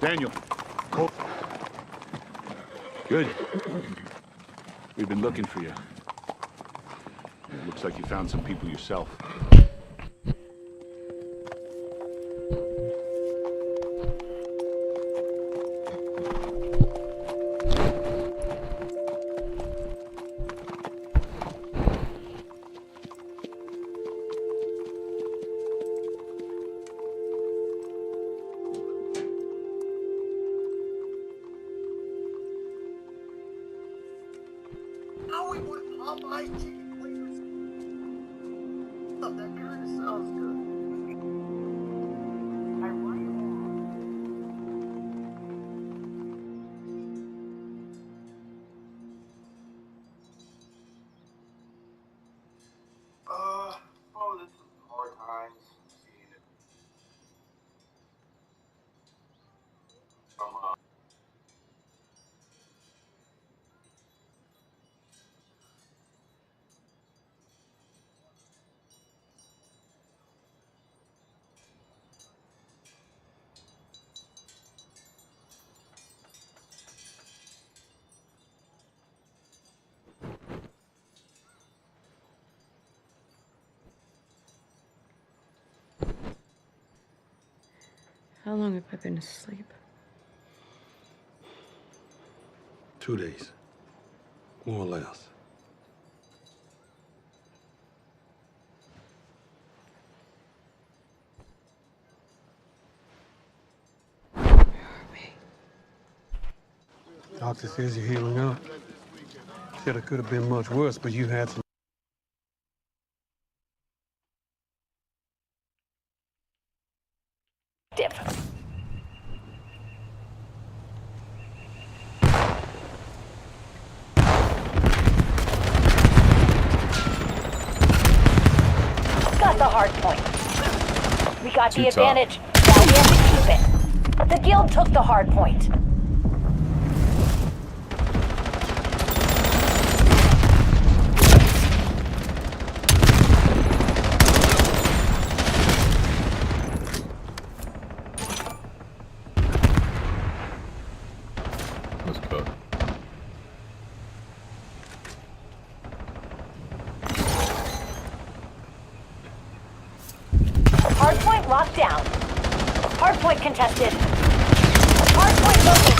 Daniel. Oh. Good. We've been looking for you. It looks like you found some people yourself. How we would Popeye chicken wings? Oh, that kind of sounds good. I write oh, this is hard times. Seeing it from How long have I been asleep? 2 days, more or less. Doctor says you're healing up. Said it could have been much worse, but you had some. Got the hard point. We got the advantage. Now we have to keep it. The guild took the hard point. Let's cut. Hardpoint locked down. Hardpoint contested. Hardpoint located.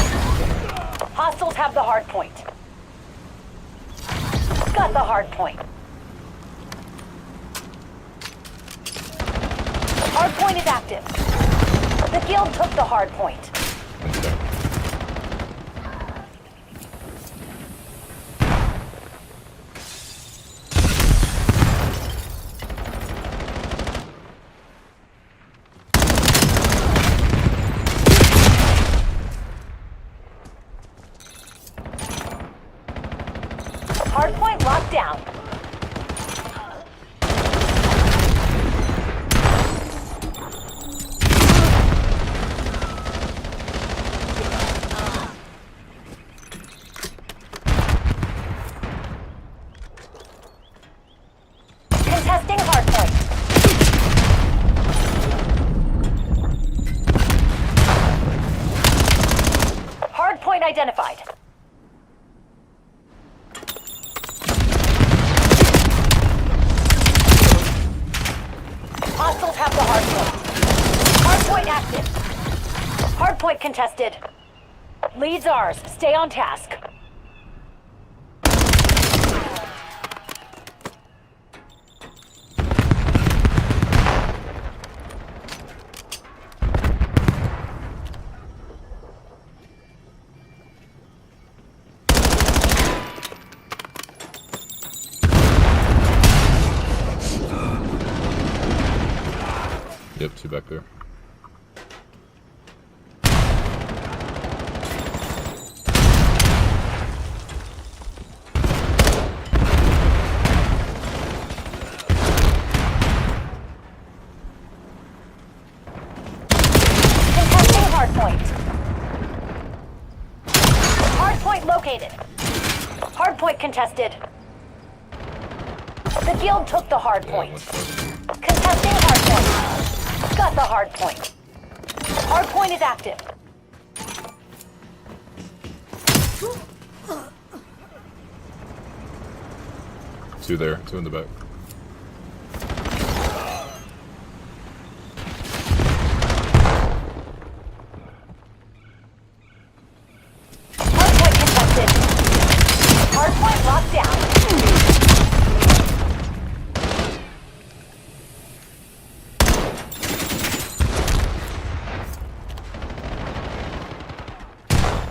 Hostiles have the hardpoint. Got the hardpoint. Hardpoint is active. The guild took the hardpoint. Okay. Hardpoint locked down. Contesting hardpoint. Hardpoint identified. Hostiles have the hardpoint. Hardpoint active. Hardpoint contested. Lead's ours. Stay on task. Yep, two back there. Contesting hardpoint. Hardpoint located. Hardpoint contested. The guild took the hardpoint. Contesting hardpoint. Got the hardpoint. Hardpoint is active. Two there, two in the back. Hardpoint contested. Hardpoint locked down.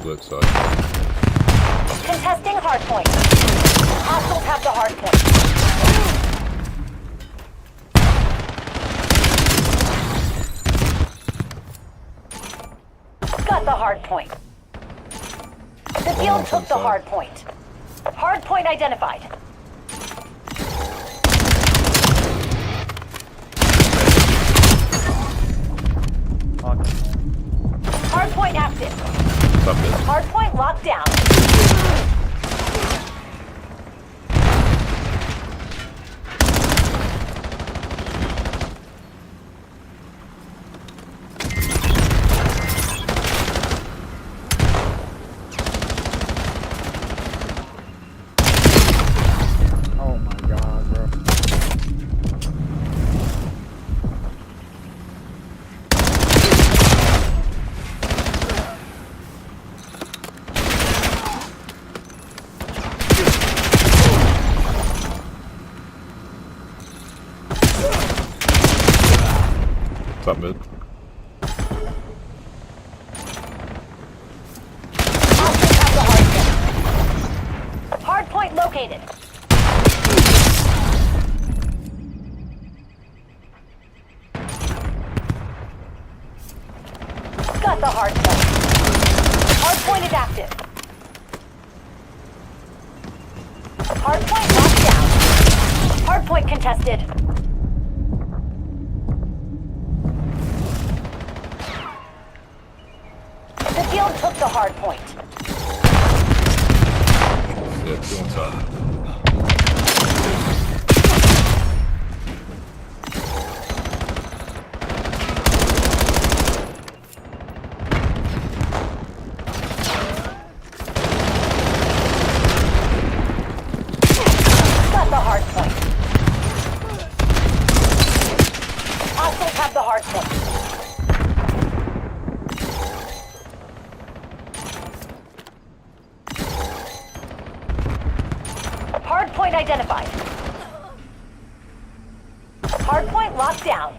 Left side. Contesting hardpoint. Hostiles have the hardpoint. Got the hardpoint. The guild took the hardpoint. Hardpoint identified. Hardpoint active. Top mid. Hardpoint locked down. Oh my god, bro. Top mid. Hostiles have the hardpoint. Hardpoint located. Got the hardpoint. Hardpoint is active. Hardpoint locked down. Hardpoint contested. The guild took the hardpoint. Yeah, two on top. Got the hardpoint. Hostiles have the hardpoint. Hardpoint identified. Hardpoint locked down.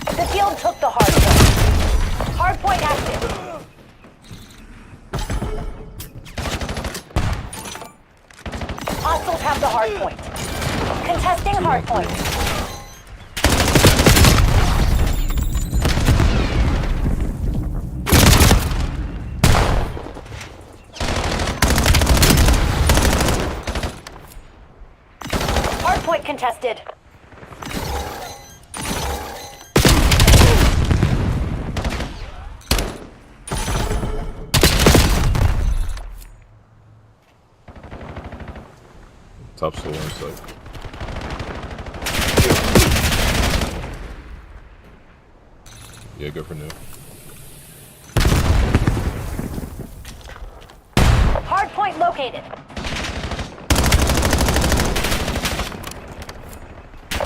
The guild took the hardpoint. Hardpoint active. Hostiles have the hardpoint. Contesting hardpoint. Hardpoint contested. Top still on site. Yeah, go for new. Hardpoint located.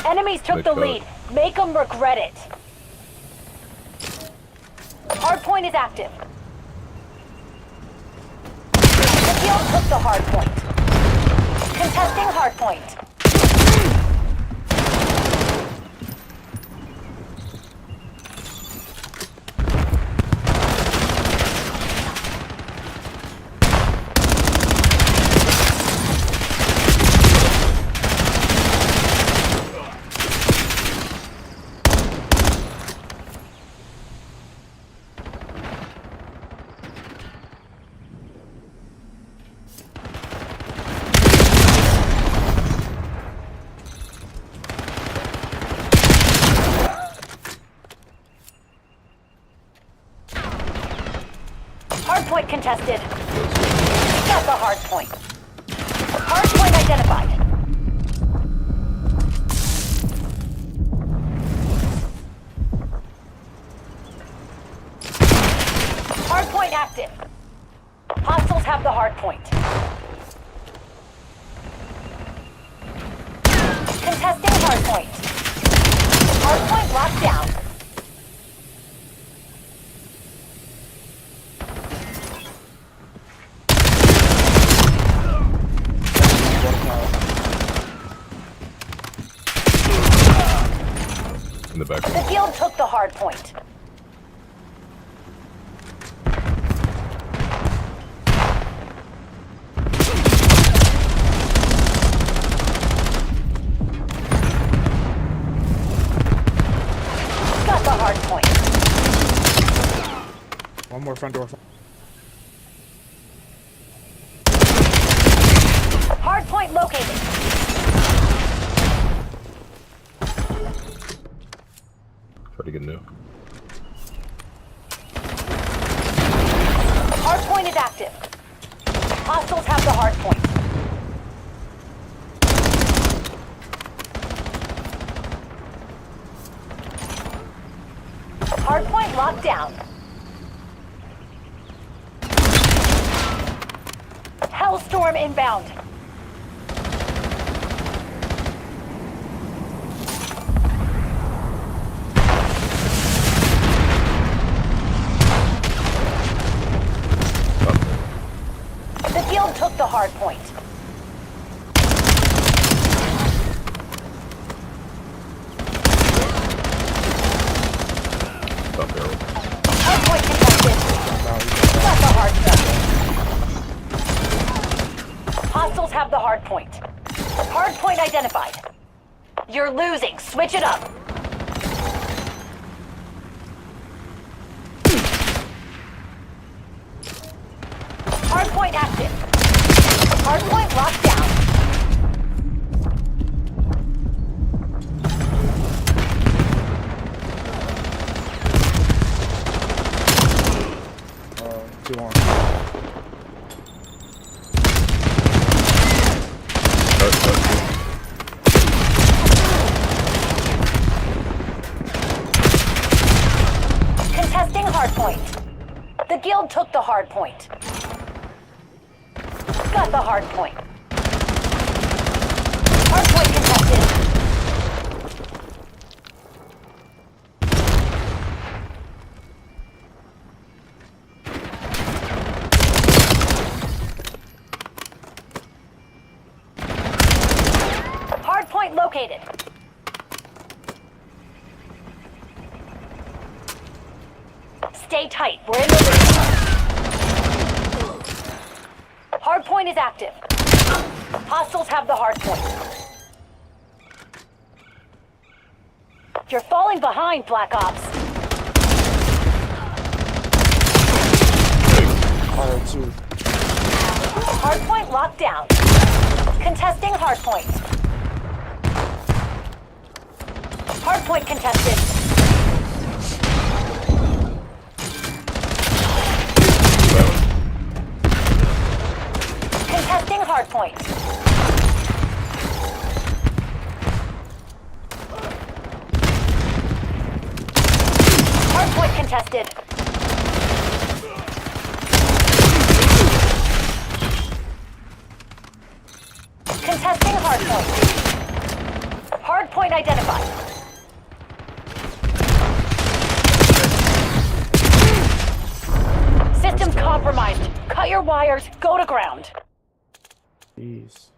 Enemies took Good the shot. lead. Make them regret it. Hardpoint is active. The guild took the hardpoint. Contesting hardpoint. Hardpoint contested. Got the hardpoint. Hardpoint identified. hard point. Contesting hard point. Hard point locked down. In the back. The guild took the hard point. Got the hard point. One more front door. Hard point located. Try to get new. Hard point is active. Hostiles have the hard point. Hard point locked down. Hellstorm inbound. The guild took the hard point. Top barrel. Hard point contested. Got the hard point. Hostiles have the hard point. Hard point identified. You're losing. Switch it up. Hard point active. Hard point locked down. Too long. Contesting hard point. The guild took the hard point. Got the hard point. Hard point contested. Hard point located. Stay tight. We're in the lead. Hard point is active. Hostiles have the hard point. You're falling behind, Black Ops. R2. Hard point locked down. Contesting hard point. Hard point contested. Contesting hard point. Hard point contested. Contesting hard point. Hard point identified. System compromised. Cut your wires. Go to ground. Jeez.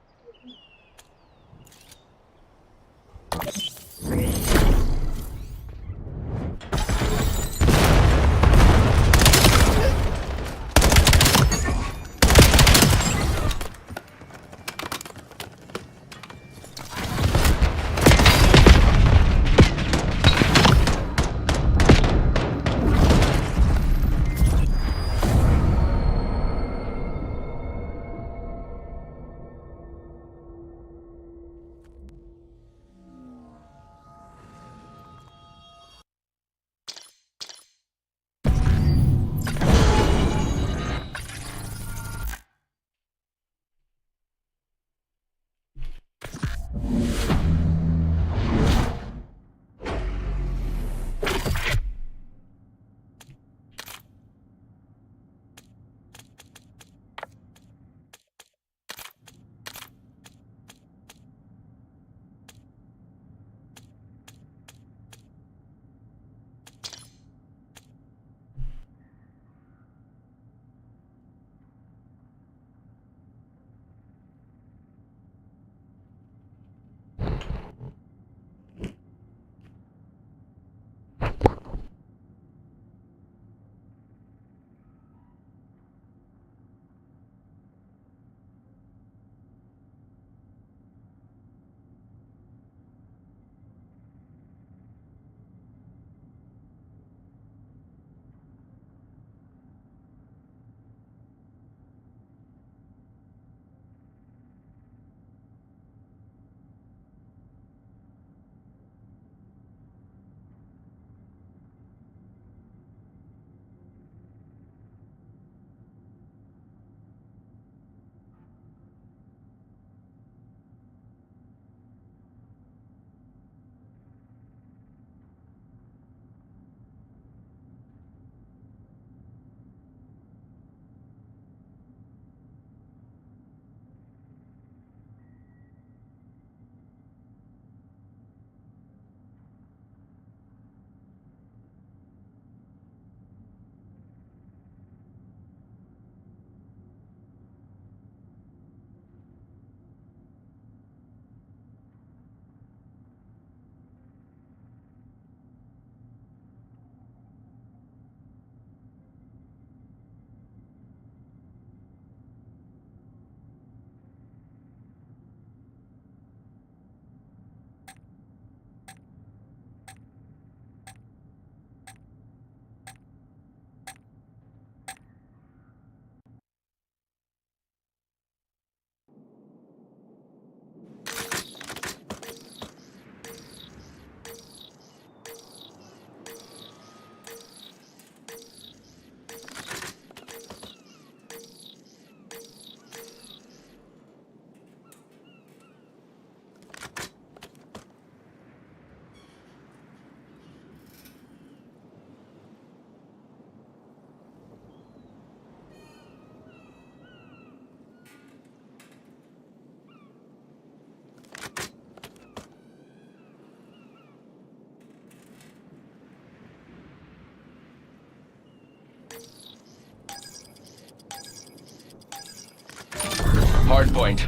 hard point.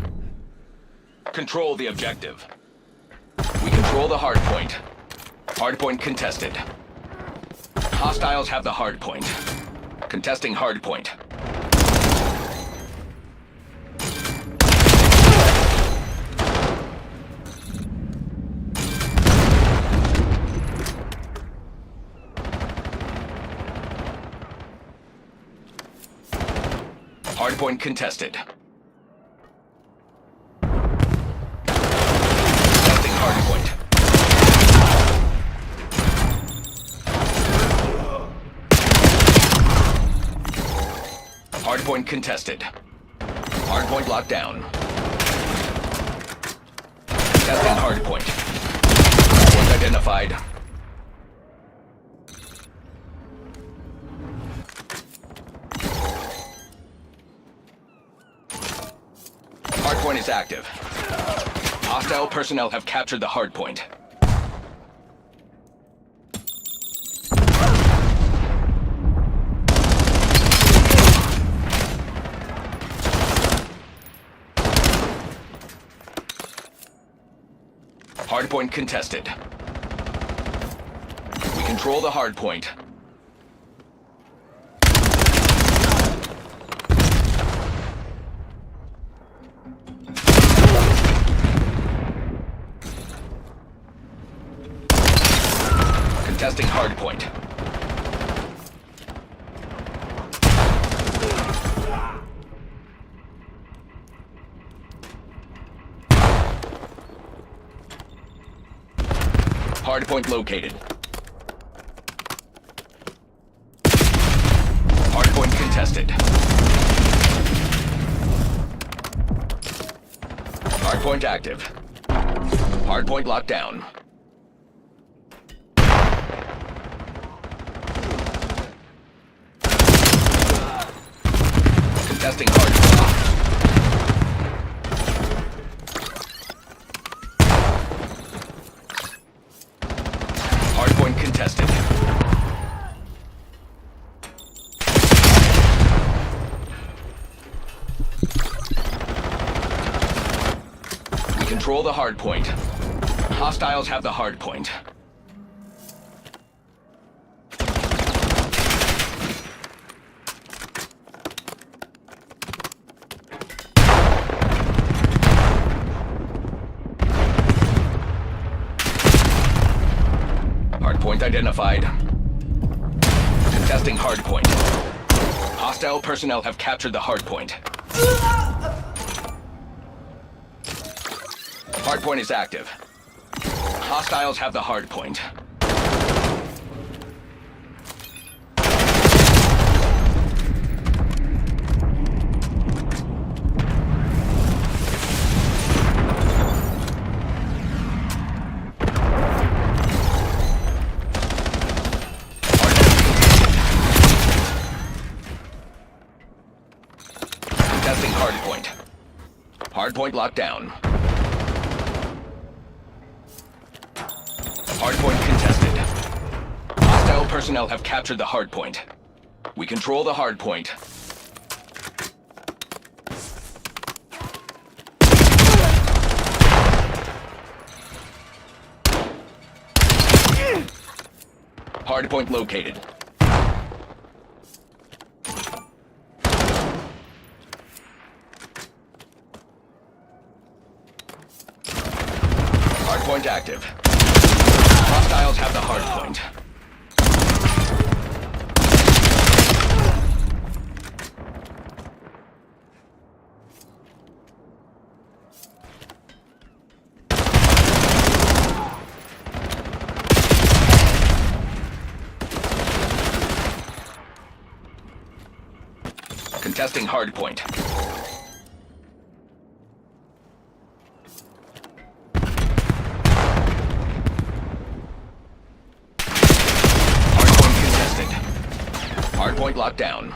Control the objective. We control the hard point. Hard point contested. Hostiles have the hard point. Contesting hard point. Hard point contested. Contesting hard point. Hard point contested. Hard point locked down. Contesting hard point. Point identified. Hardpoint is active. Hostile personnel have captured the hardpoint. Hardpoint contested. We control the hardpoint. Contesting hardpoint. Hardpoint located. Hardpoint contested. Hardpoint active. Hardpoint locked down. Contesting hardpoint. Hardpoint contested. We control the hardpoint. Hostiles have the hardpoint. Hardpoint identified. Contesting hardpoint. Hostile personnel have captured the hardpoint. Hardpoint is active. Hostiles have the hardpoint. Contesting hardpoint. Hardpoint locked down. Hardpoint contested. Hostile personnel have captured the hardpoint. We control the hardpoint. Hardpoint located. Hardpoint active. Hostiles have the hardpoint. Contesting hardpoint. Hardpoint locked down.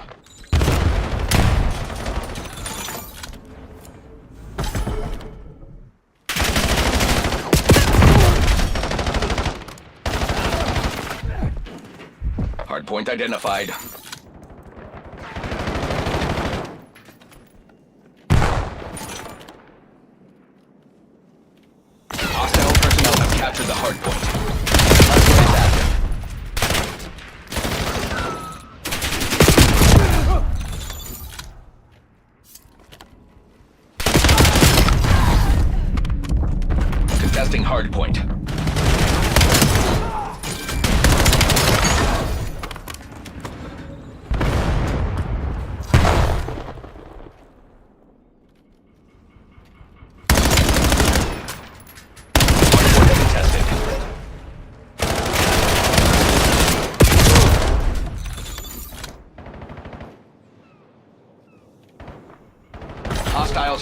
Hardpoint identified.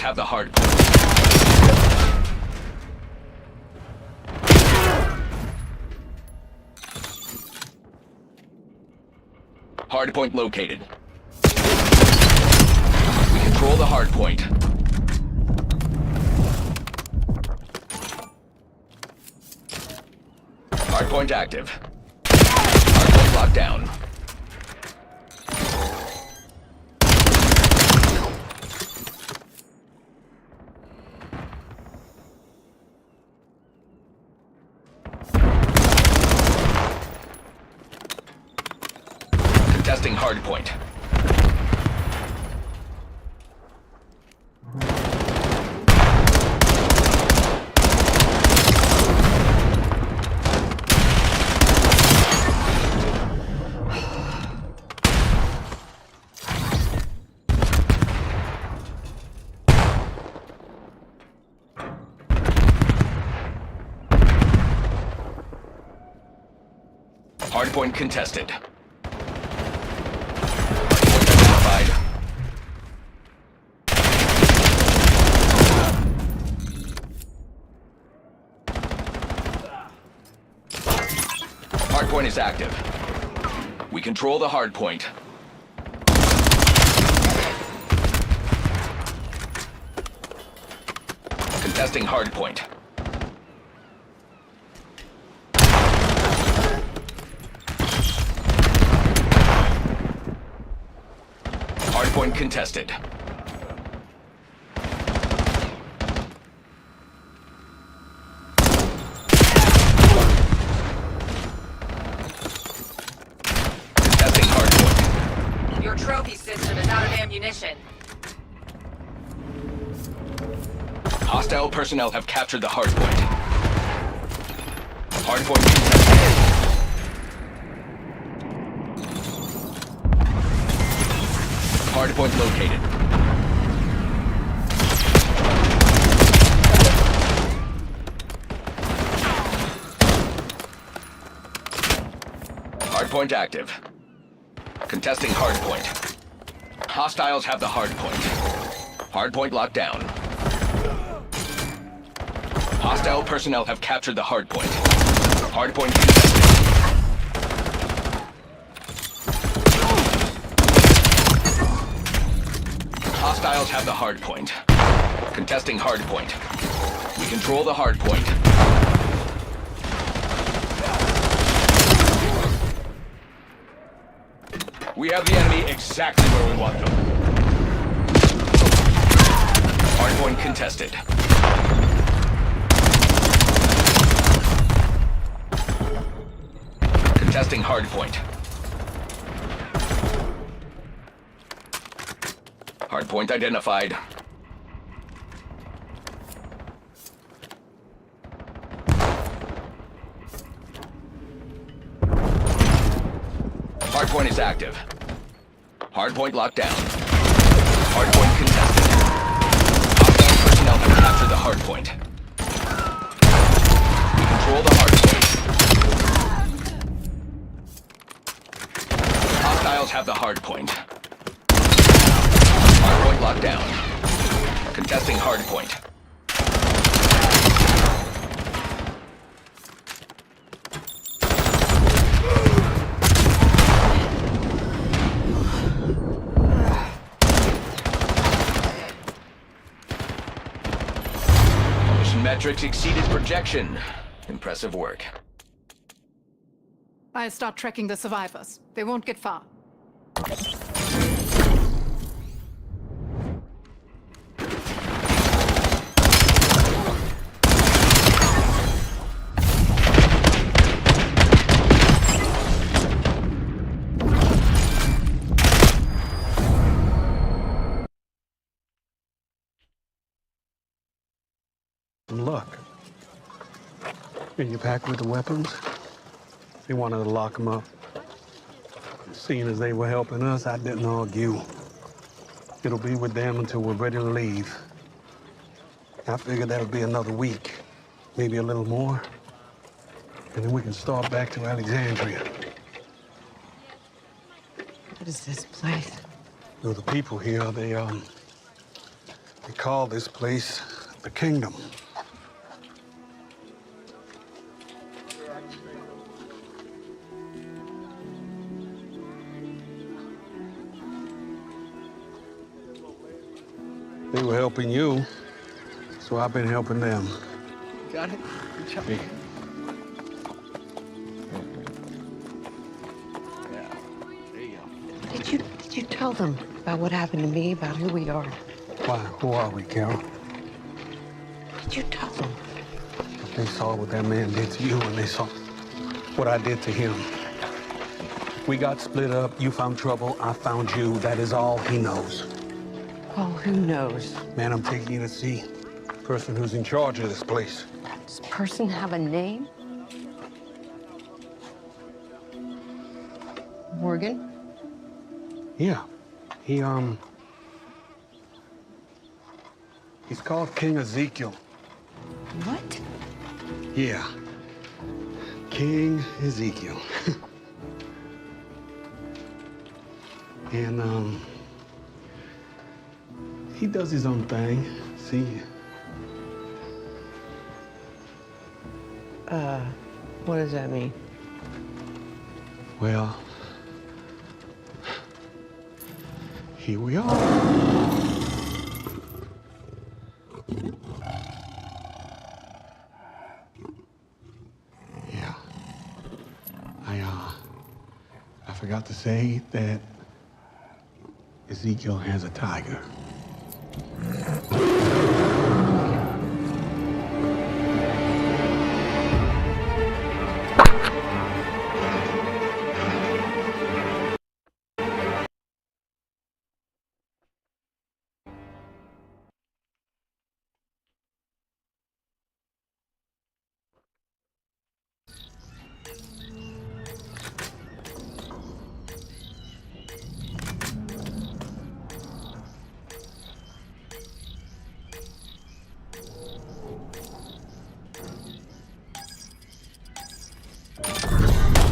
have the hard point. Hard point located. We control the hard point. Hard point active. Hard point locked down. Contesting hard point. Hardpoint contested. Hardpoint identified. Hardpoint is active. We control the hardpoint. Contesting hardpoint. Hardpoint contested. Contesting hardpoint. Your trophy system is out of ammunition. Hostile personnel have captured the hardpoint. Hardpoint contested. Hardpoint located. Hardpoint active. Contesting hardpoint. Hostiles have the hardpoint. Hardpoint locked down. Hostile personnel have captured the hardpoint. Hardpoint contested. Hostiles have the hard point. Contesting hard point. We control the hard point. We have the enemy exactly where we want them. Hard point contested. Contesting hard point. Hardpoint identified. Hardpoint is active. Hardpoint locked down. Hardpoint contested. Hostile personnel have captured the hardpoint. We control the hardpoint. Hostiles have the hardpoint. Hardpoint locked down. Contesting hardpoint. Mission metrics exceeded projection. Impressive work. I'll start tracking the survivors. They won't get far. Luck. And you packed with the weapons? They wanted to lock them up. Seeing as they were helping us, I didn't argue. It'll be with them until we're ready to leave. I figured that'll be another week, maybe a little more. And then we can start back to Alexandria. What is this place? You know, the people here, They call this place the Kingdom. They were helping you, so I've been helping them. Got it? Good job. Hey, Did you tell them about what happened to me, about who we are? why, who are we, Carol? Did you tell them? They saw what that man did to you, and they saw what I did to him. We got split up, you found trouble, I found you. That is all he knows. Oh, who knows? Man, I'm taking you to see the person who's in charge of this place. Does this person have a name? Morgan? Yeah, he's called King Ezekiel. What? Yeah, King Ezekiel. And, he does his own thing, see? What does that mean? Well, here we are. Yeah. I forgot to say that Ezekiel has a tiger.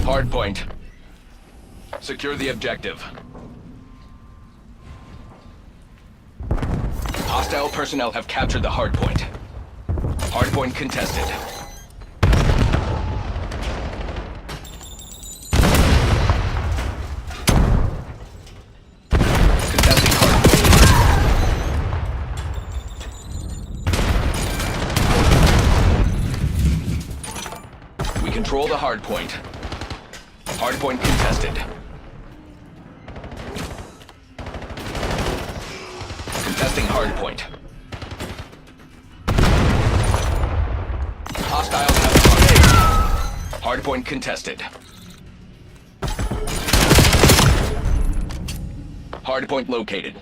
Hardpoint. Secure the objective. Hostile personnel have captured the hardpoint. Hardpoint contested. Contesting hardpoint. We control the hardpoint. Hardpoint contested. Contesting hardpoint. Hostiles have hardpoint. Hardpoint contested. Hardpoint located.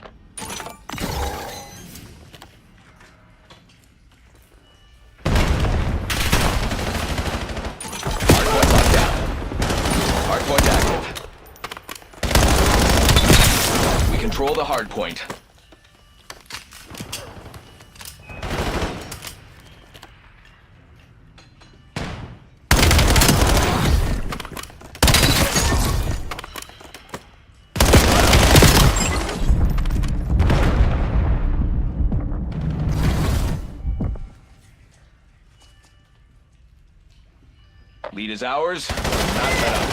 Hardpoint locked down. Hardpoint active. We control the hardpoint. Lead is ours. Not set up.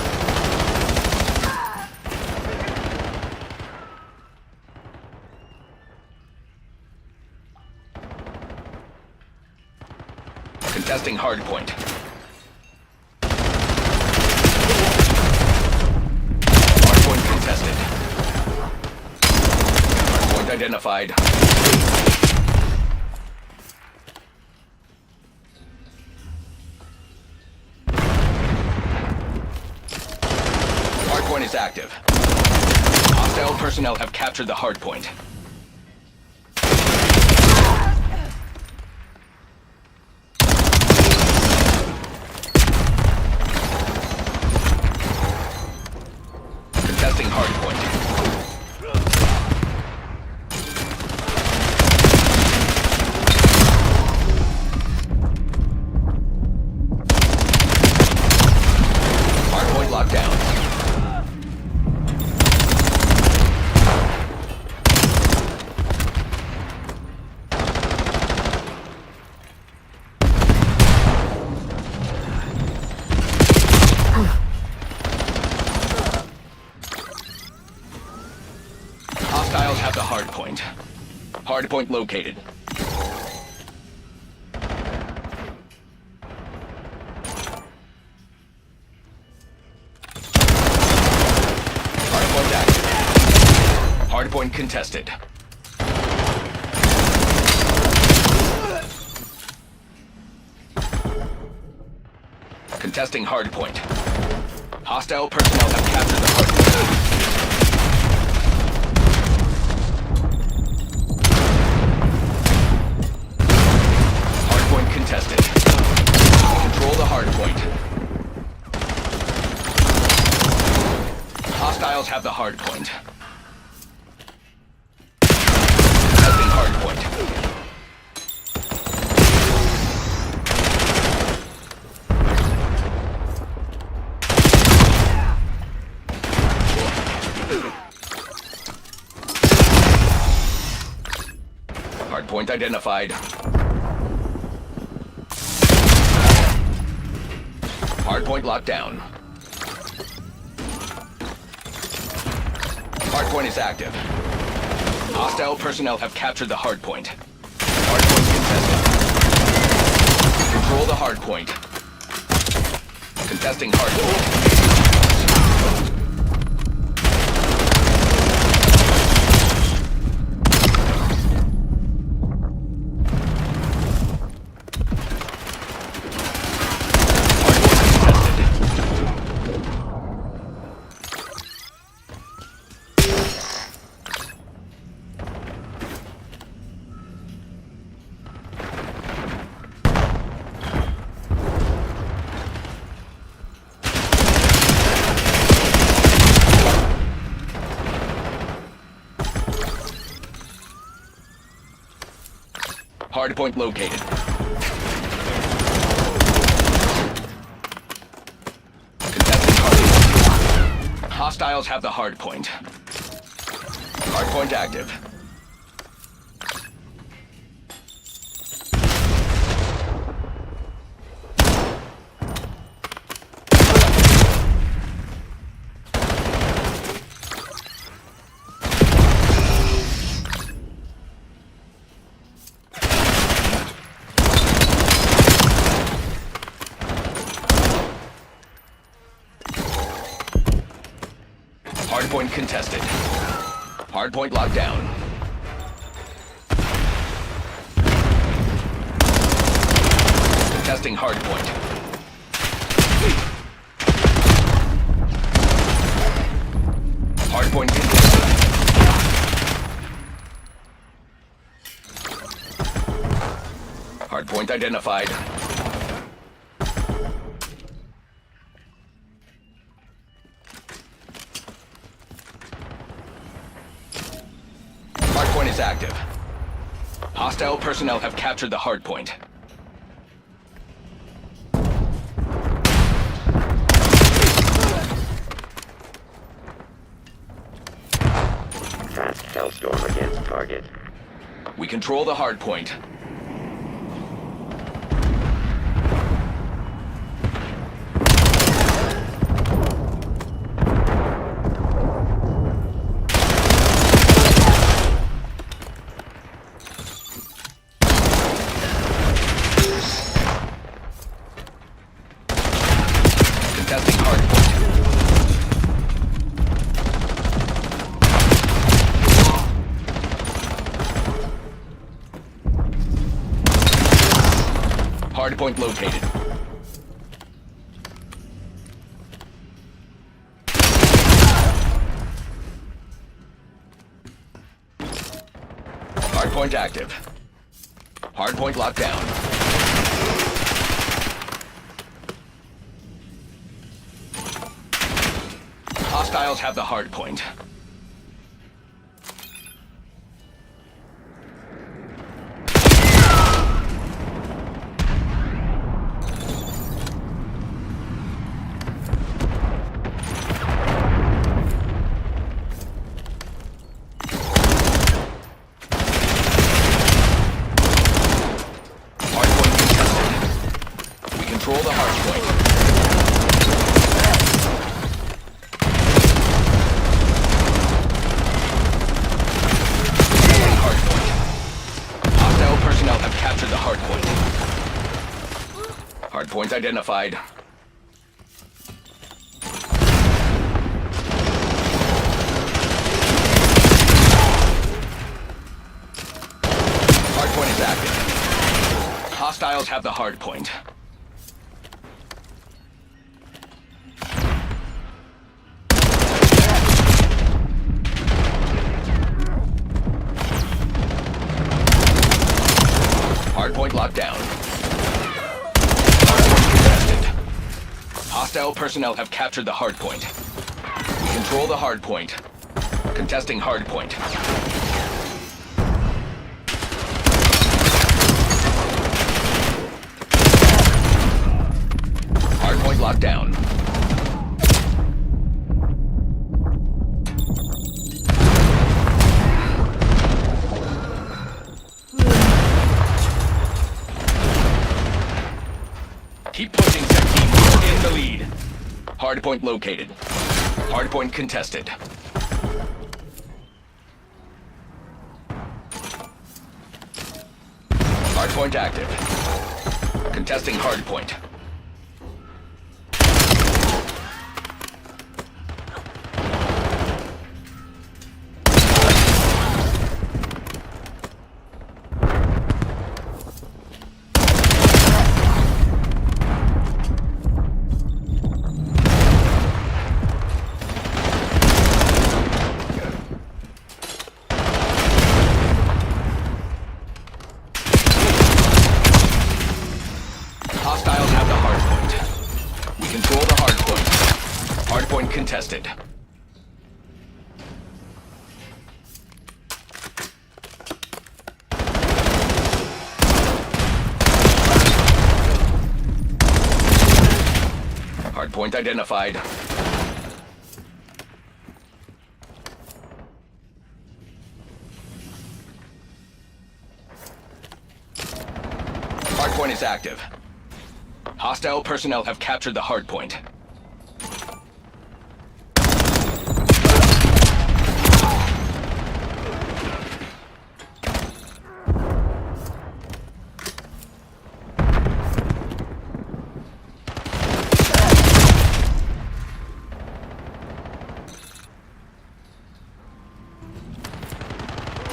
Contesting hardpoint. Hardpoint contested. Hardpoint identified. Hardpoint is active. Hostile personnel have captured the hardpoint. Contesting hardpoint. Hardpoint locked down. have the hard point. Hard point located. Hard point active. Hard point contested. Contesting hard point. Hostile personnel have captured the hard point. Hardpoint contested. Control the hardpoint. Hostiles have the hardpoint. Contesting hardpoint. Hardpoint identified. Hardpoint locked down. Hardpoint is active. Hostile personnel have captured the hardpoint. Hardpoint contested. Control the hardpoint. Contesting hardpoint. Hardpoint located. Contesting hardpoint. Hostiles have the hardpoint. Hardpoint active. Hardpoint contested. Hardpoint locked down. Contesting hardpoint. Hardpoint contested. Hardpoint identified. Hardpoint is active. Hostile personnel have captured the hardpoint. Fast Hellstorm against target. We control the hardpoint. Contesting hardpoint. Hardpoint located. Hardpoint active. Hardpoint locked down. Hostiles have the hardpoint. Control the hardpoint. Hardpoint identified. Hardpoint is active. Hostiles have the hardpoint. Hardpoint locked down. Hardpoint contested. Hostile personnel have captured the hardpoint. We control the hardpoint. Contesting hardpoint. Hardpoint locked down. Keep pushing, Tech Team. We're in the lead. Hardpoint located. Hardpoint contested. Hardpoint active. Contesting hardpoint. Hostiles have the hardpoint. We control the hardpoint. Hardpoint contested. Hardpoint identified. Hardpoint is active. Hostile personnel have captured the hardpoint.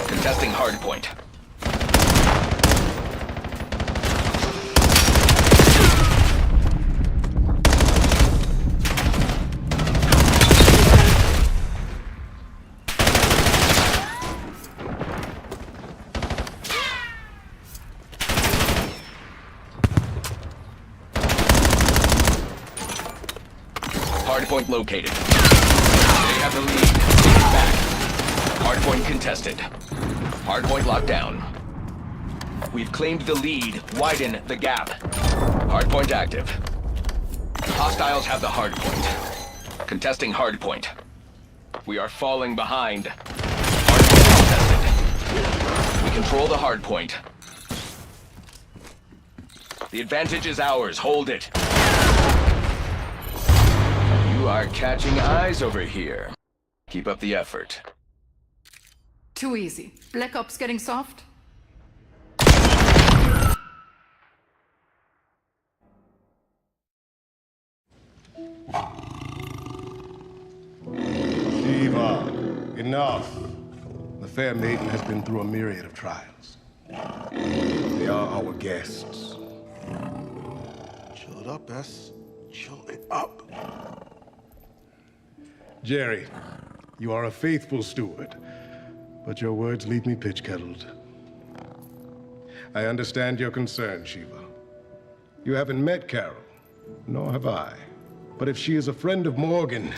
Contesting hardpoint. Hardpoint located. They have the lead. Take it back. Hardpoint contested. Hardpoint locked down. We've claimed the lead. Widen the gap. Hardpoint active. Hostiles have the hardpoint. Contesting hardpoint. We are falling behind. Hardpoint contested. We control the hardpoint. The advantage is ours. Hold it. You are catching eyes over here. Keep up the effort. Too easy. Black Ops getting soft? Shiva, enough. The fair maiden has been through a myriad of trials. They are our guests. Chill it up, S. Chill it up. Jerry, you are a faithful steward, but your words leave me pitch-kettled. I understand your concern, Shiva. You haven't met Carol, nor have I. But if she is a friend of Morgan,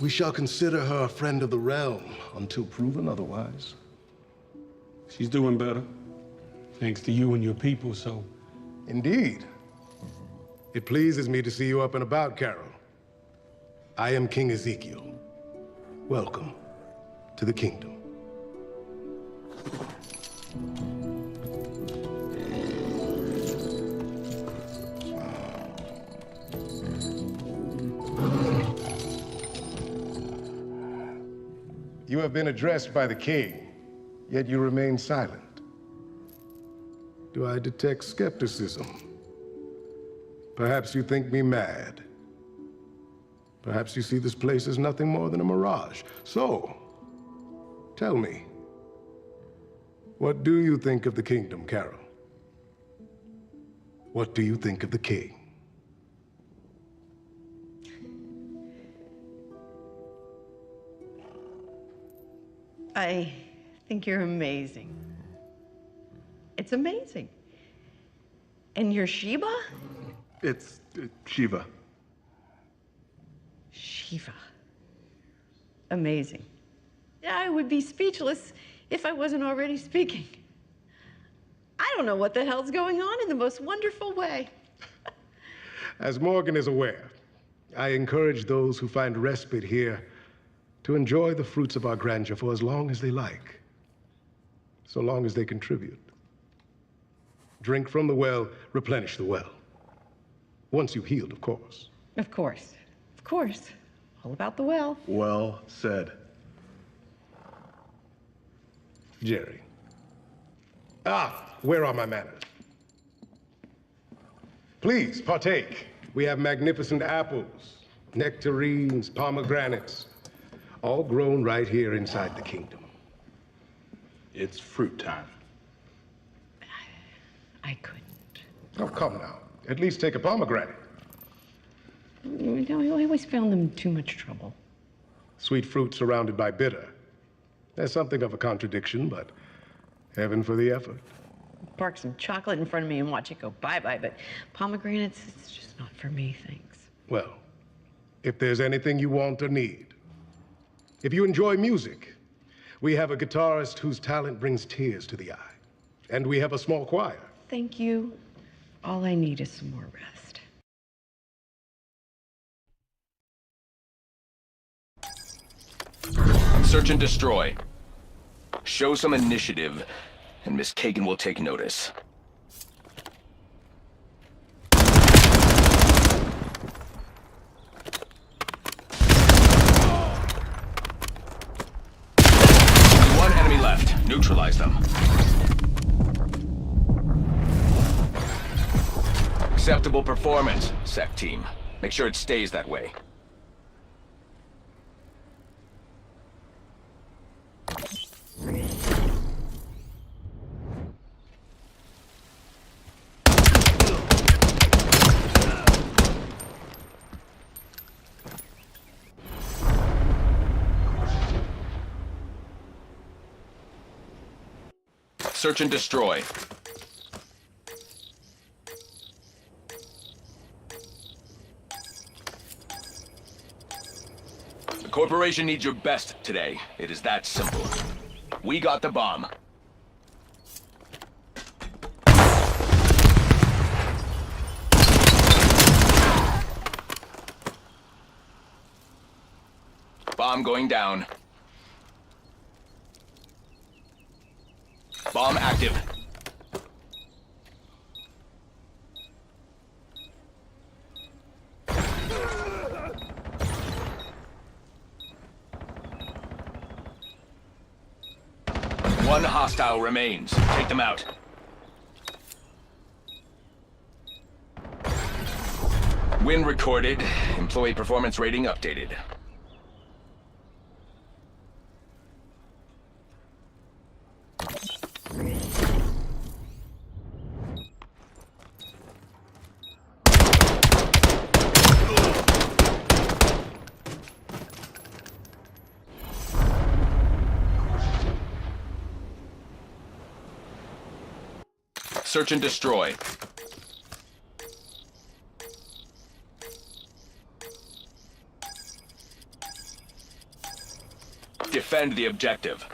we shall consider her a friend of the realm until proven otherwise. She's doing better, thanks to you and your people, so... Indeed. It pleases me to see you up and about, Carol. I am King Ezekiel. Welcome to the kingdom. You have been addressed by the king, yet you remain silent. Do I detect skepticism? Perhaps you think me mad. Perhaps you see this place as nothing more than a mirage. So, tell me, what do you think of the kingdom, Carol? What do you think of the king? I think you're amazing. It's amazing. And you're Sheba? It's Shiva. Shiva. Amazing. I would be speechless if I wasn't already speaking. I don't know what the hell's going on in the most wonderful way. As Morgan is aware, I encourage those who find respite here to enjoy the fruits of our grandeur for as long as they like, so long as they contribute. Drink from the well, replenish the well. Once you've healed, of course. Of course. Of course. All about the well. Well said. Jerry. Where are my manners? Please, partake. We have magnificent apples, nectarines, pomegranates, all grown right here inside the kingdom. It's fruit time. I couldn't. Oh, come now. At least take a pomegranate. You know, I always found them too much trouble. Sweet fruit surrounded by bitter. There's something of a contradiction, but heaven for the effort. Park some chocolate in front of me and watch it go bye-bye, but pomegranates, it's just not for me, thanks. Well, if there's anything you want or need, if you enjoy music, we have a guitarist whose talent brings tears to the eye. And we have a small choir. Thank you. All I need is some more rest. Search and destroy. Show some initiative, and Miss Kagan will take notice. One enemy left. Neutralize them. Acceptable performance, SEC team. Make sure it stays that way. Search and destroy. The corporation needs your best today. It is that simple. We got the bomb. Bomb going down. Bomb active. One hostile remains. Take them out. Win recorded. Employee performance rating updated. Search and destroy. Defend the objective.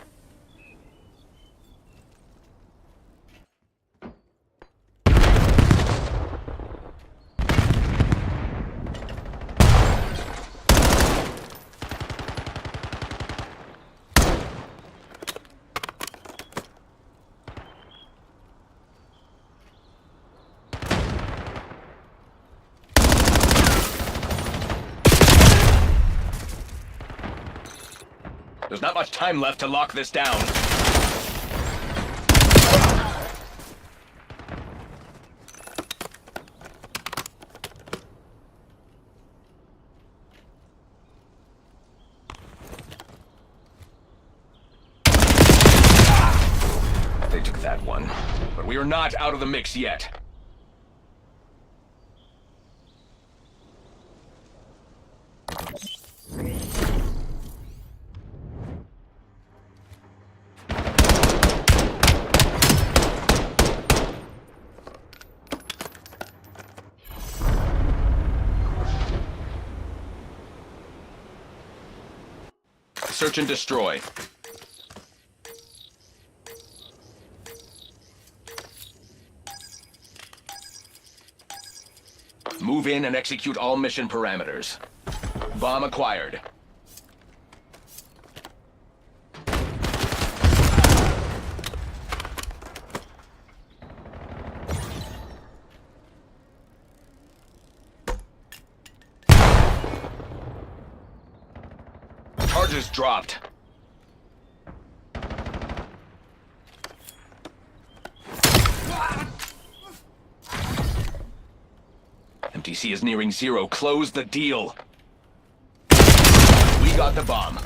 There's not much time left to lock this down. that one. But we are not out of the mix yet. Search and destroy. Move in and execute all mission parameters. Bomb acquired. Charges dropped. MTC is nearing zero. Close the deal. We got the bomb.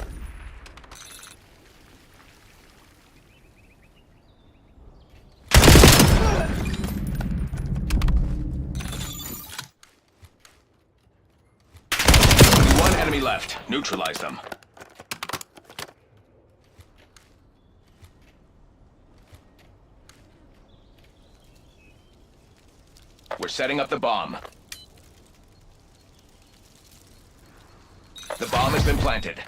One enemy left. Neutralize them. We're setting up the bomb. The bomb has been planted.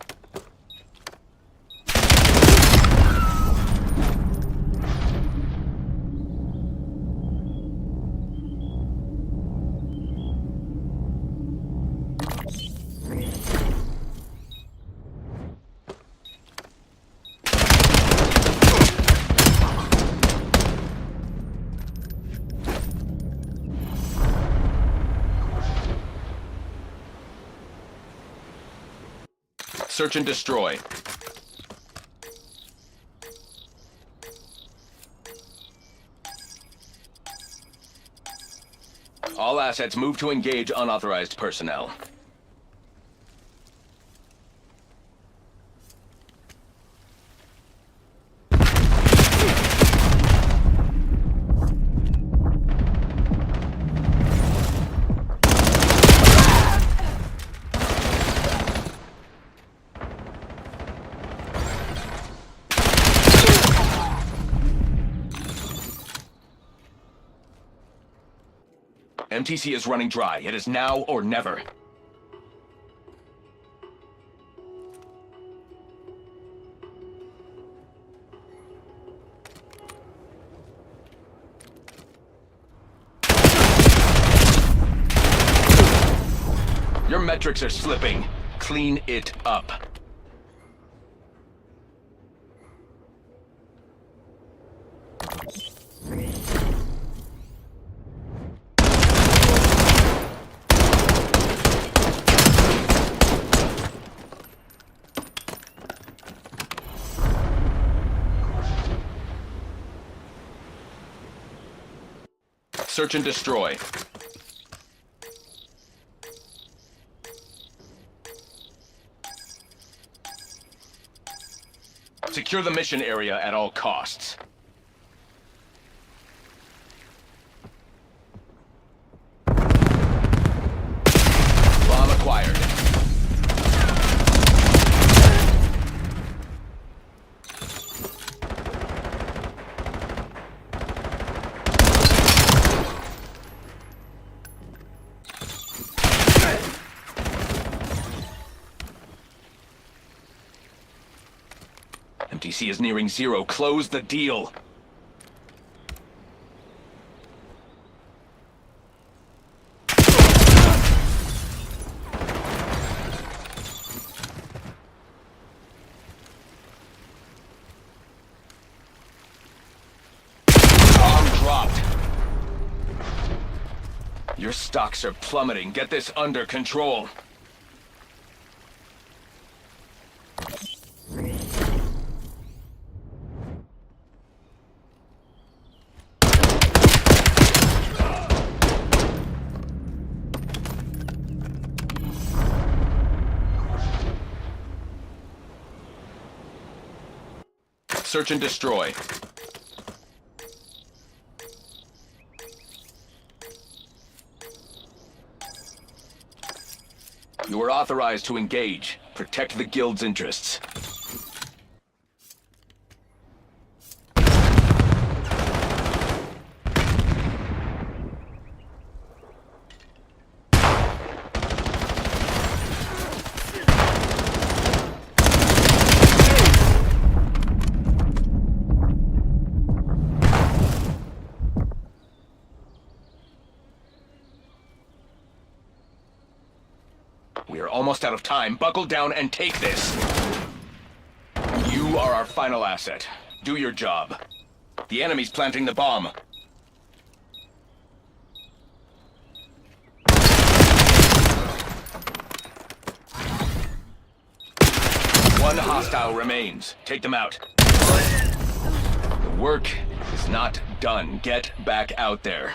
Search and destroy. All assets move to engage unauthorized personnel. MTC is running dry. It is now or never. Your metrics are slipping. Clean it up. Search and destroy. Secure the mission area at all costs. Bomb acquired. MTC is nearing zero. Close the deal. Bomb dropped. Your stocks are plummeting. Get this under control. Search and destroy. You are authorized to engage. Protect the guild's interests. We are almost out of time. Buckle down and take this. You are our final asset. Do your job. The enemy's planting the bomb. One hostile remains. Take them out. The work is not done. Get back out there.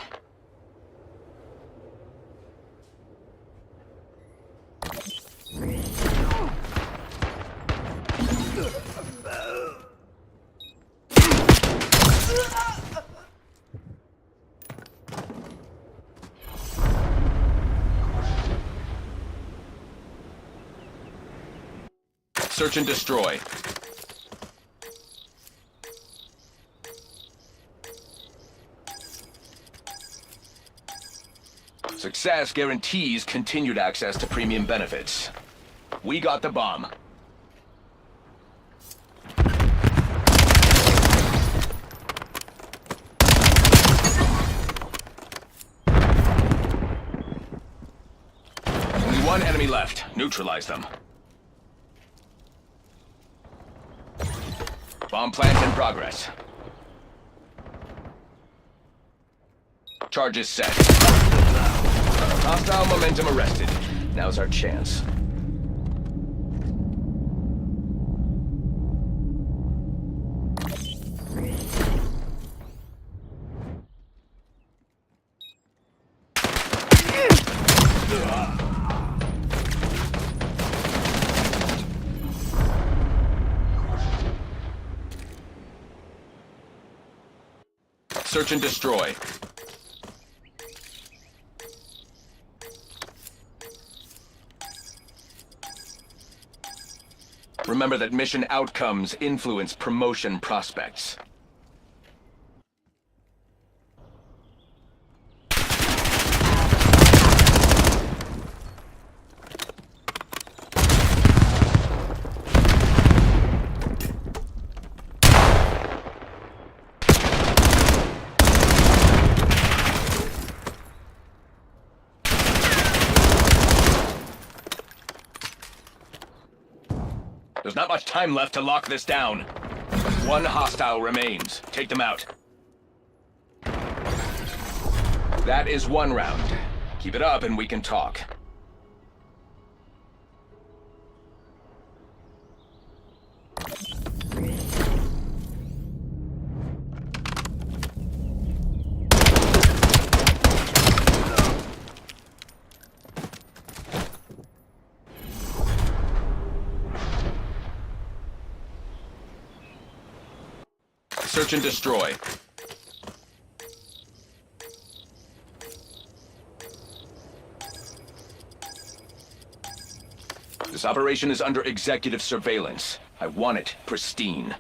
Search and destroy. Success guarantees continued access to premium benefits. We got the bomb. Only one enemy left. Neutralize them. Bomb plant in progress. Charges set. Hostile momentum arrested. Now's our chance. Search and destroy. Remember that mission outcomes influence promotion prospects. There's not much time left to lock this down. One hostile remains. Take them out. That is one round. Keep it up and we can talk. Search and destroy. This operation is under executive surveillance. I want it pristine.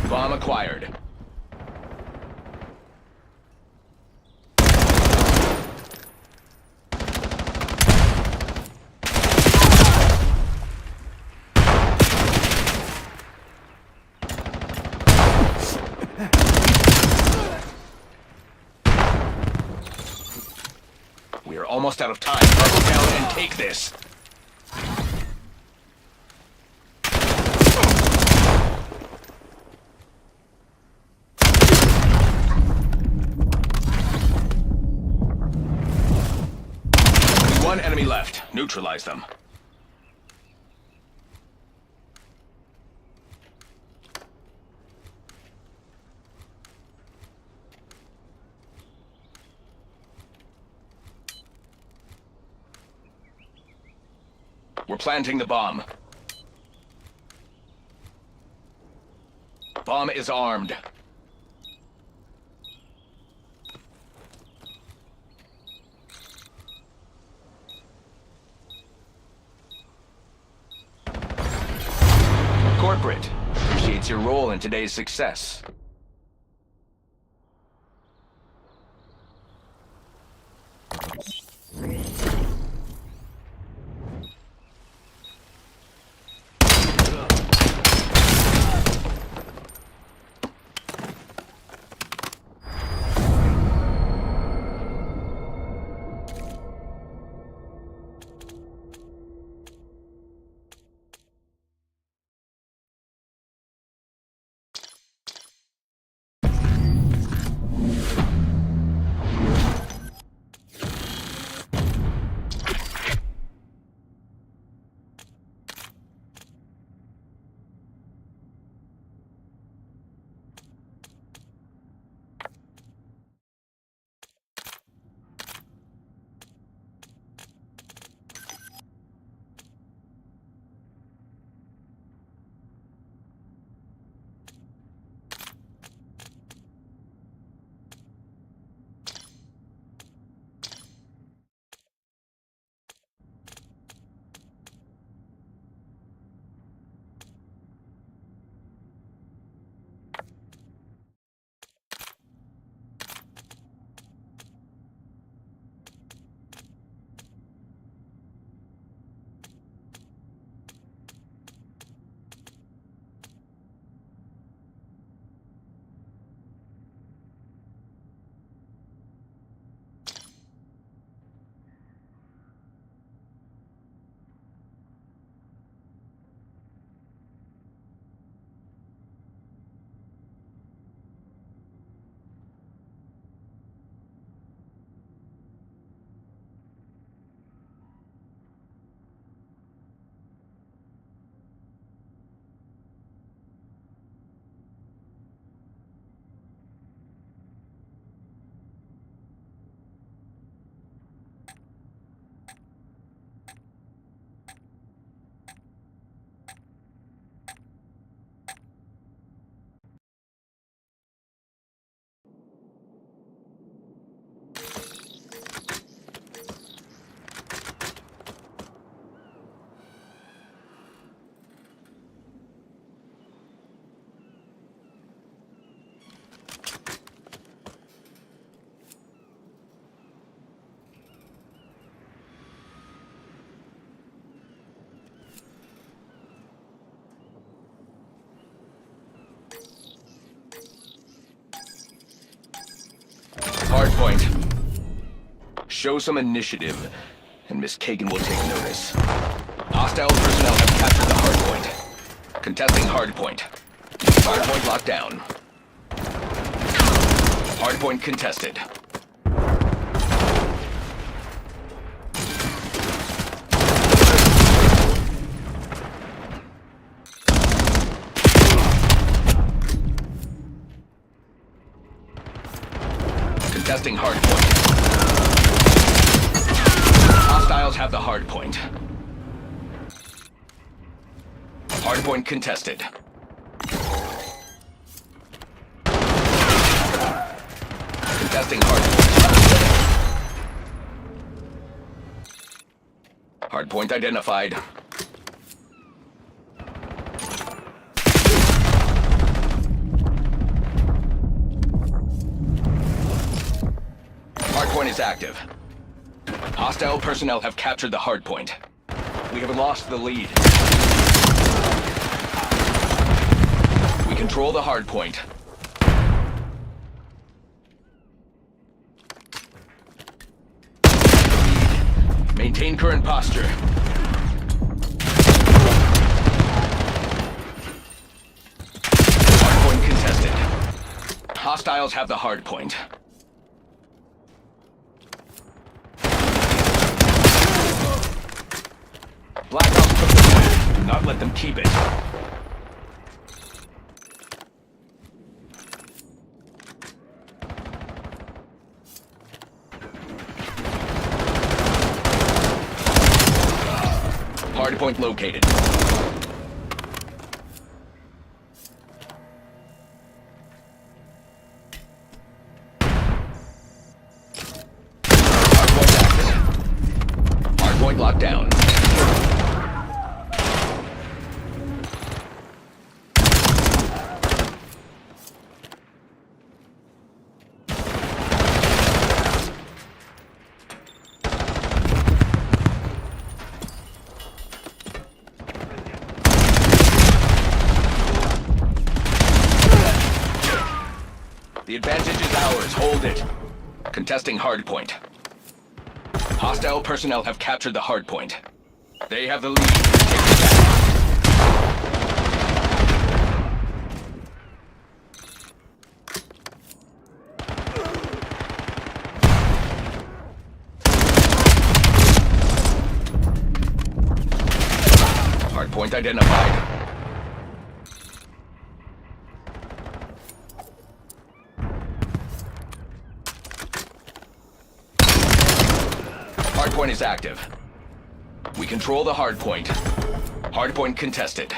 Bomb acquired. We are almost out of time. Buckle down and take this. One enemy left. Neutralize them. We're planting the bomb. Bomb is armed. corporate. Appreciates your role in today's success. Hardpoint. Show some initiative, and Miss Kagan will take notice. Hostile personnel have captured the hardpoint. Contesting hardpoint. Hardpoint locked down. Hardpoint contested. Contesting hardpoint. Hostiles have the hardpoint. Hardpoint contested. Contesting hardpoint. Hardpoint identified. Hardpoint is active. Hostile personnel have captured the hardpoint. We have lost the lead. We control the hardpoint. Maintain current posture. Hardpoint contested. Hostiles have the hardpoint. Black Ops took the point. Do not let them keep it. Hardpoint located. Hardpoint active. Hardpoint locked down. hold it. Contesting hardpoint. Hostile personnel have captured the hardpoint. They have the lead. Take it back. Hardpoint identified. Hardpoint is active. We control the hardpoint. Hardpoint contested.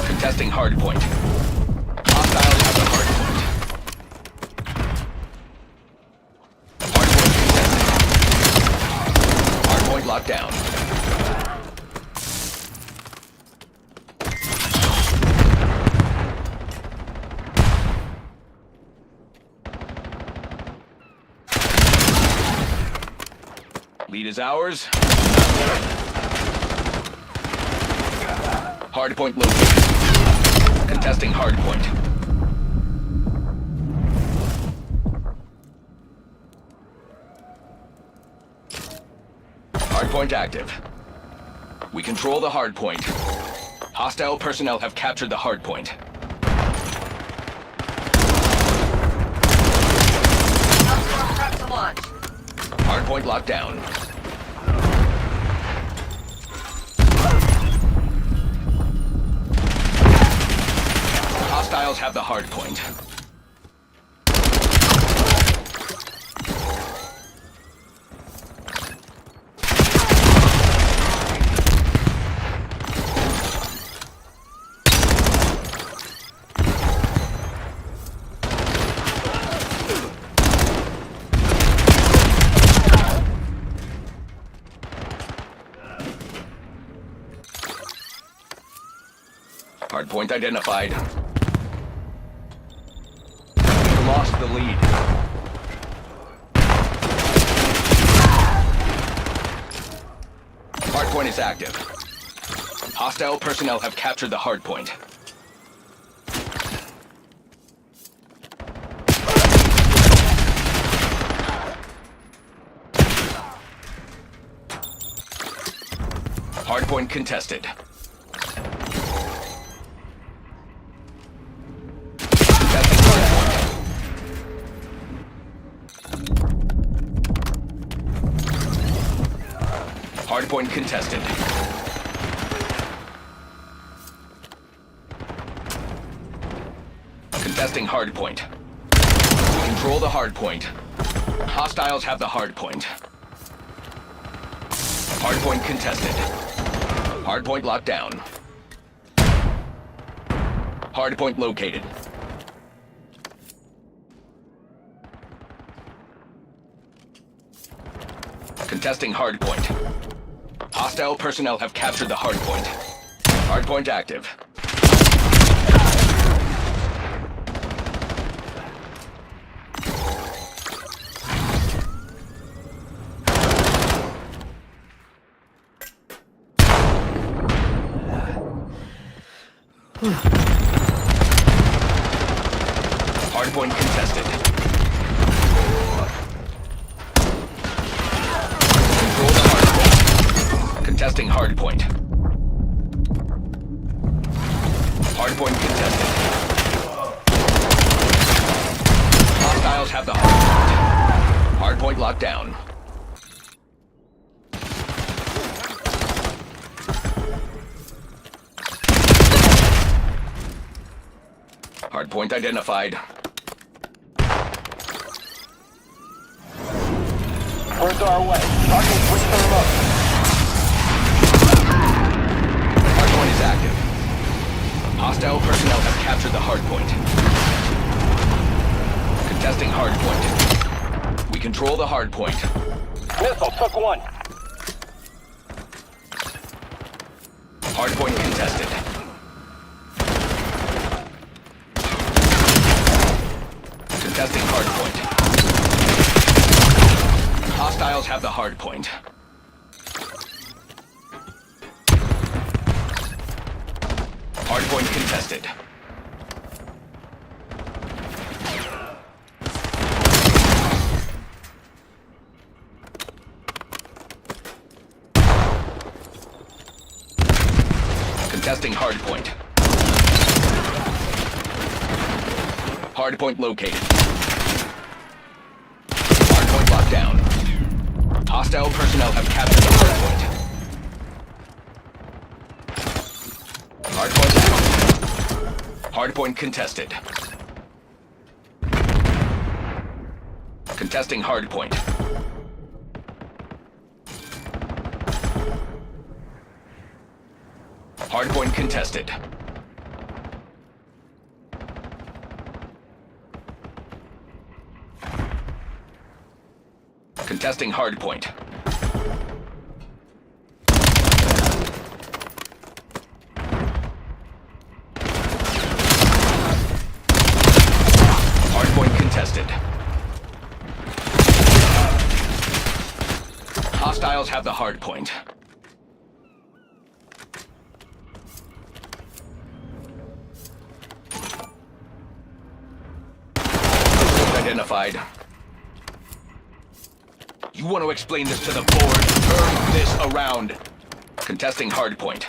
Contesting hardpoint. Hostiles have the hardpoint. Hardpoint contested. Hardpoint locked down. Lead is ours. Hardpoint located. Contesting hardpoint. Hardpoint active. We control the hardpoint. Hostile personnel have captured the hardpoint. Hellstorm prep to launch. Hardpoint locked down. Hostiles have the hardpoint. Hardpoint identified. We lost the lead. Hardpoint is active. Hostile personnel have captured the hardpoint. Hardpoint contested. Hardpoint contested. Contesting hardpoint. We control the hardpoint. Hostiles have the hardpoint. Hardpoint contested. Hardpoint locked down. Hardpoint located. Contesting hardpoint. Hostile personnel have captured the hardpoint. Hardpoint active. Hardpoint contested. Control the hardpoint. Contesting hardpoint. Hardpoint contested. Hostiles have the hardpoint. Hardpoint locked down. Hardpoint identified. Further our way. Target whisper remote. Hardpoint is active. Hostile personnel have captured the hardpoint. Contesting hardpoint. We control the hardpoint. Missile took one. Hardpoint contested. Contesting hardpoint. Hostiles have the hardpoint. Hardpoint contested. Contesting hardpoint. Hardpoint located. Hardpoint locked down. Hostile personnel have captured the hardpoint. Hardpoint active. Hardpoint contested. Contesting hardpoint. Hardpoint contested. Contesting hardpoint. Hardpoint contested. Hostiles have the hardpoint. Identified. You want to explain this to the board? Turn this around. Contesting hardpoint.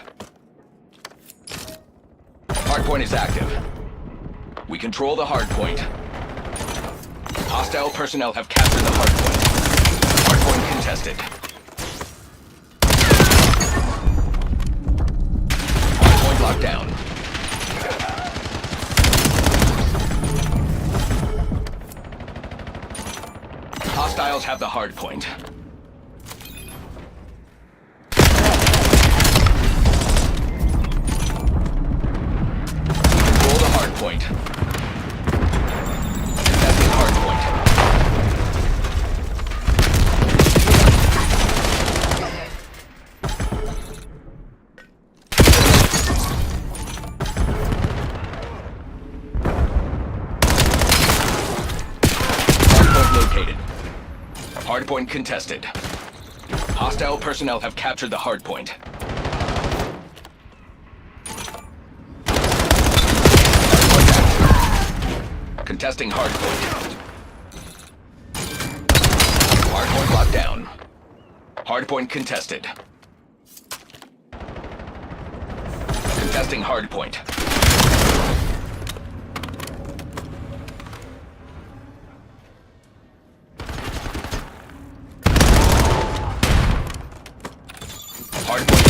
Hardpoint is active. We control the hardpoint. Hostile personnel have captured the hardpoint. Hardpoint contested. Hardpoint locked down. Hostiles have the hardpoint. Control the hardpoint. Contesting hardpoint. Hardpoint located. Hardpoint contested. Hostile personnel have captured the hardpoint. Hardpoint active. Contesting hardpoint. Hardpoint locked down. Hardpoint contested. Contesting hardpoint. Hardpoint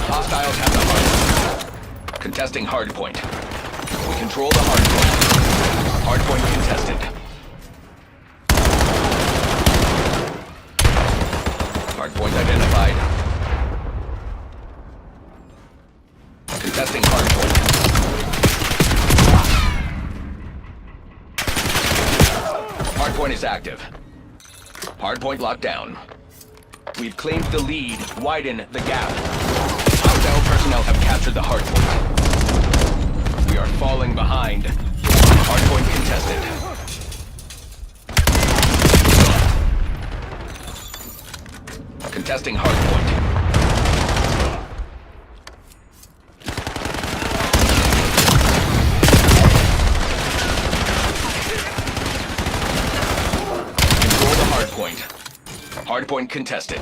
Hostiles have the hardpoint. Contesting hardpoint. We control the hardpoint. Hardpoint contested. Hardpoint identified. Contesting hardpoint. Hardpoint is active. Hardpoint locked down. We've claimed the lead. Widen the gap. Hostile personnel have captured the hardpoint. We are falling behind. Hardpoint contested. Contesting hardpoint. Control the hardpoint. Hardpoint contested.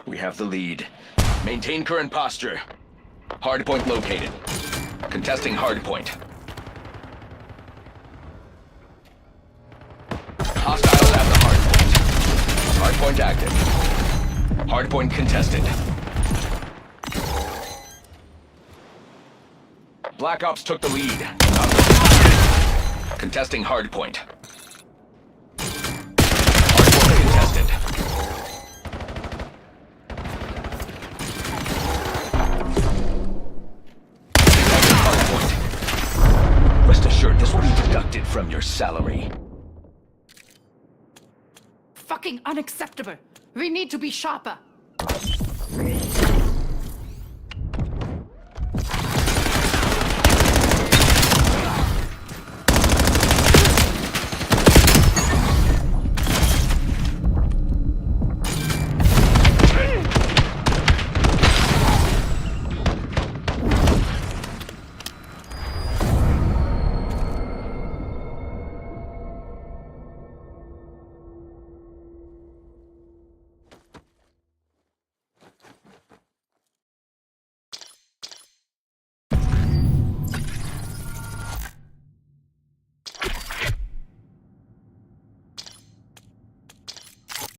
We have the lead. Maintain current posture. Hardpoint located. Contesting hardpoint. Hostiles have the hardpoint. Hardpoint active. Hardpoint contested. Black Ops took the lead. Contesting hardpoint. Hardpoint contested. from your salary. Fucking unacceptable. We need to be sharper.